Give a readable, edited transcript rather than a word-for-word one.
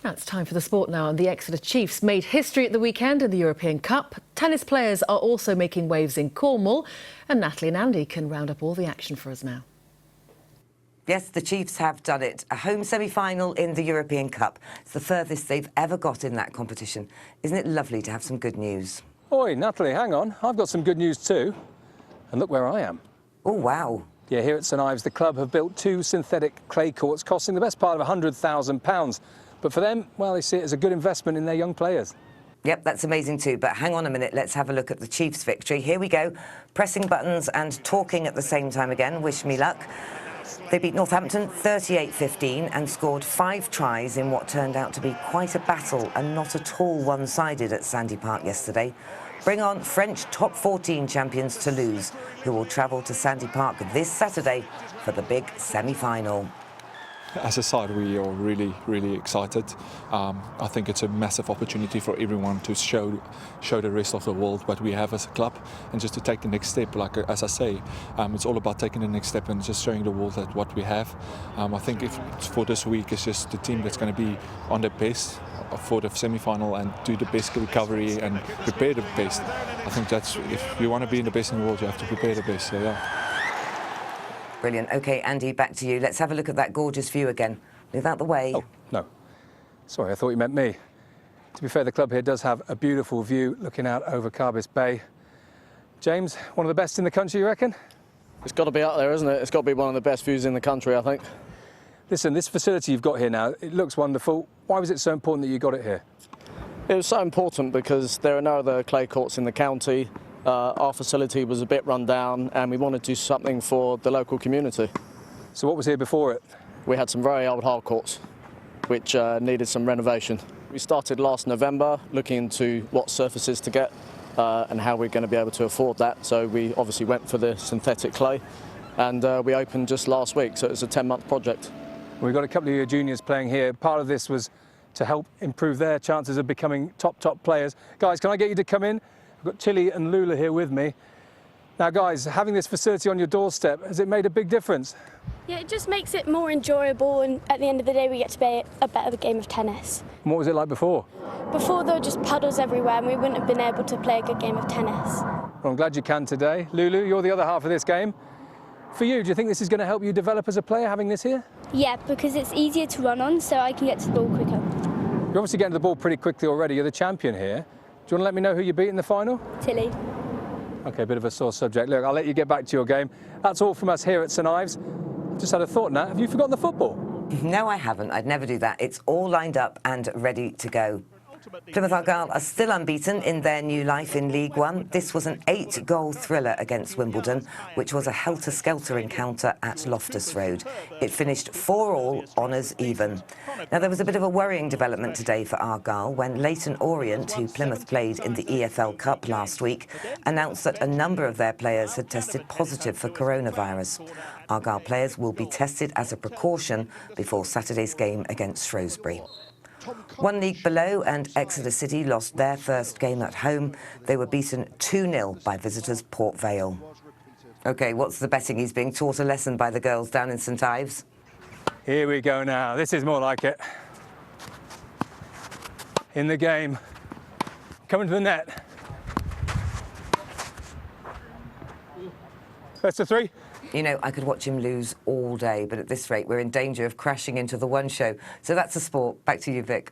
Now it's time for the sport now, and the Exeter Chiefs made history at the weekend in the European Cup. Tennis players are also making waves in Cornwall, and Natalie and Andy can round up all the action for us now. Yes, the Chiefs have done it. A home semi-final in the European Cup. It's the furthest they've ever got in that competition. Isn't it lovely to have some good news? Oi, Natalie, hang on. I've got some good news too. And look where I am. Oh, wow. Yeah, here at St Ives, the club have built 2 synthetic clay courts costing the best part of £100,000. But for them, well, they see it as a good investment in their young players. Yep, that's amazing too. But hang on a minute, let's have a look at the Chiefs' victory. Here we go, pressing buttons and talking at the same time again. Wish me luck. They beat Northampton 38-15 and scored 5 tries in what turned out to be quite a battle and not at all one-sided at Sandy Park yesterday. Bring on French top 14 champions Toulouse, who will travel to Sandy Park this Saturday for the big semi-final. As a side, we are really excited. I think it's a massive opportunity for everyone to show the rest of the world what we have as a club, and just to take the next step. Like as I say, it's all about taking the next step and just showing the world that what we have. I think if for this week, it's just the team that's going to be on their best for the semi-final and do the best recovery and prepare the best. I think that's, if you want to be the best in the world, you have to prepare the best. So yeah. Brilliant. OK, Andy, back to you. Let's have a look at that gorgeous view again. Move out the way. Oh, no. Sorry, I thought you meant me. To be fair, the club here does have a beautiful view looking out over Carbis Bay. James, one of the best in the country, you reckon? It's got to be up there, isn't it? It's got to be one of the best views in the country, I think. Listen, this facility you've got here now, it looks wonderful. Why was it so important that you got it here? It was so important because there are no other clay courts in the county. Our facility was a bit run down and we wanted to do something for the local community. So what was here before it? We had some very old hard courts which needed some renovation. We started last November looking into what surfaces to get and how we're going to be able to afford that. So we obviously went for the synthetic clay, and we opened just last week, so it's a 10-month project. We've got a couple of your juniors playing here. Part of this was to help improve their chances of becoming top players. Guys, can I get you to come in? I've got Chili and Lula here with me. Now, guys, having this facility on your doorstep, has it made a big difference? Yeah, it just makes it more enjoyable, and at the end of the day we get to play a better game of tennis. And what was it like before? Before there were just puddles everywhere and we wouldn't have been able to play a good game of tennis. Well, I'm glad you can today. Lulu, you're the other half of this game. For you, do you think this is going to help you develop as a player, having this here? Yeah, because it's easier to run on, so I can get to the ball quicker. You're obviously getting to the ball pretty quickly already. You're the champion here. Do you want to let me know who you beat in the final? Tilly. OK, a bit of a sore subject. Look, I'll let you get back to your game. That's all from us here at St Ives. Just had a thought, Nat. Have you forgotten the football? No, I haven't. I'd never do that. It's all lined up and ready to go. Plymouth Argyle are still unbeaten in their new life in League One. This was an 8-goal thriller against Wimbledon, which was a helter-skelter encounter at Loftus Road. It finished 4-4, honours even. Now, there was a bit of a worrying development today for Argyle when Leyton Orient, who Plymouth played in the EFL Cup last week, announced that a number of their players had tested positive for coronavirus. Argyle players will be tested as a precaution before Saturday's game against Shrewsbury. One league below, and Exeter City lost their first game at home. They were beaten 2-0 by visitors Port Vale. OK, what's the betting? He's being taught a lesson by the girls down in St Ives. Here we go now. This is more like it. In the game. Coming to the net. Best of 3. You know, I could watch him lose all day, but at this rate, we're in danger of crashing into the one show. So that's the sport. Back to you, Vic.